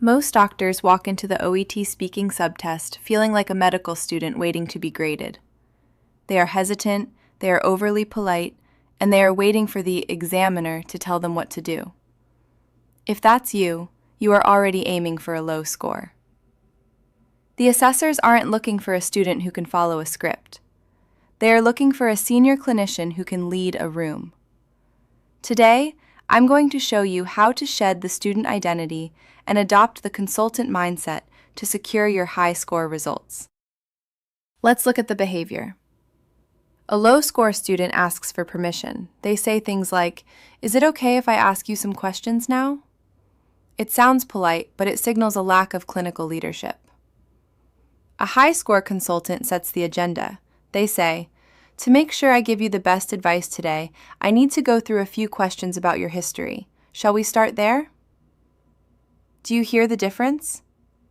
Most doctors walk into the OET speaking subtest feeling like a medical student waiting to be graded. They are hesitant, they are overly polite, and they are waiting for the examiner to tell them what to do. If that's you, you are already aiming for a low score. The assessors aren't looking for a student who can follow a script. They are looking for a senior clinician who can lead a room. Today, I'm going to show you how to shed the student identity and adopt the consultant mindset to secure your high score results. Let's look at the behavior. A low score student asks for permission. They say things like, "Is it okay if I ask you some questions now?" It sounds polite, but it signals a lack of clinical leadership. A high score consultant sets the agenda. They say, "To make sure I give you the best advice today, I need to go through a few questions about your history. Shall we start there?" Do you hear the difference?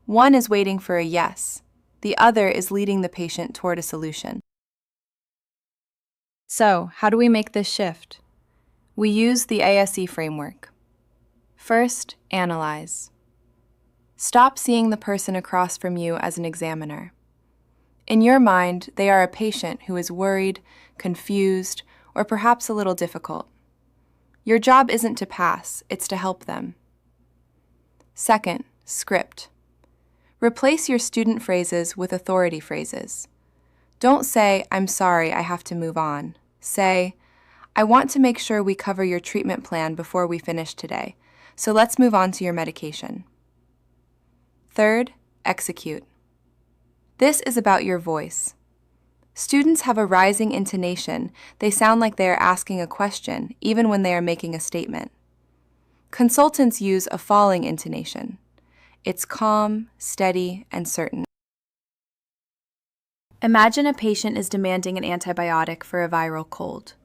One is waiting for a yes. The other is leading the patient toward a solution. So, how do we make this shift? We use the ASE framework. First, analyze. Stop seeing the person across from you as an examiner. In your mind, they are a patient who is worried, confused, or perhaps a little difficult. Your job isn't to pass, it's to help them. Second, script. Replace your student phrases with authority phrases. Don't say, "I'm sorry, I have to move on." Say, "I want to make sure we cover your treatment plan before we finish today, so let's move on to your medication." Third, execute. This is about your voice. Students have a rising intonation. They sound like they are asking a question, even when they are making a statement. Consultants use a falling intonation. It's calm, steady, and certain. Imagine a patient is demanding an antibiotic for a viral cold.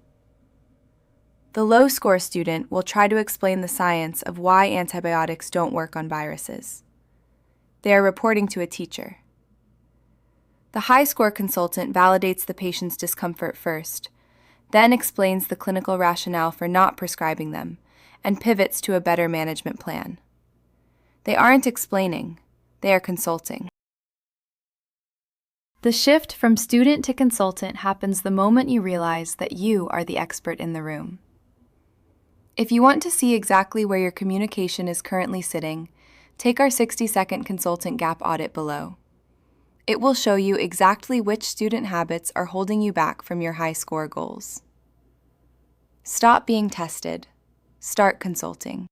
The low-score student will try to explain the science of why antibiotics don't work on viruses. They are reporting to a teacher. The high-score consultant validates the patient's discomfort first, then explains the clinical rationale for not prescribing them, and pivots to a better management plan. They aren't explaining, they are consulting. The shift from student to consultant happens the moment you realize that you are the expert in the room. If you want to see exactly where your communication is currently sitting, take our 60-second consultant gap audit below. It will show you exactly which student habits are holding you back from your high score goals. Stop being tested. Start consulting.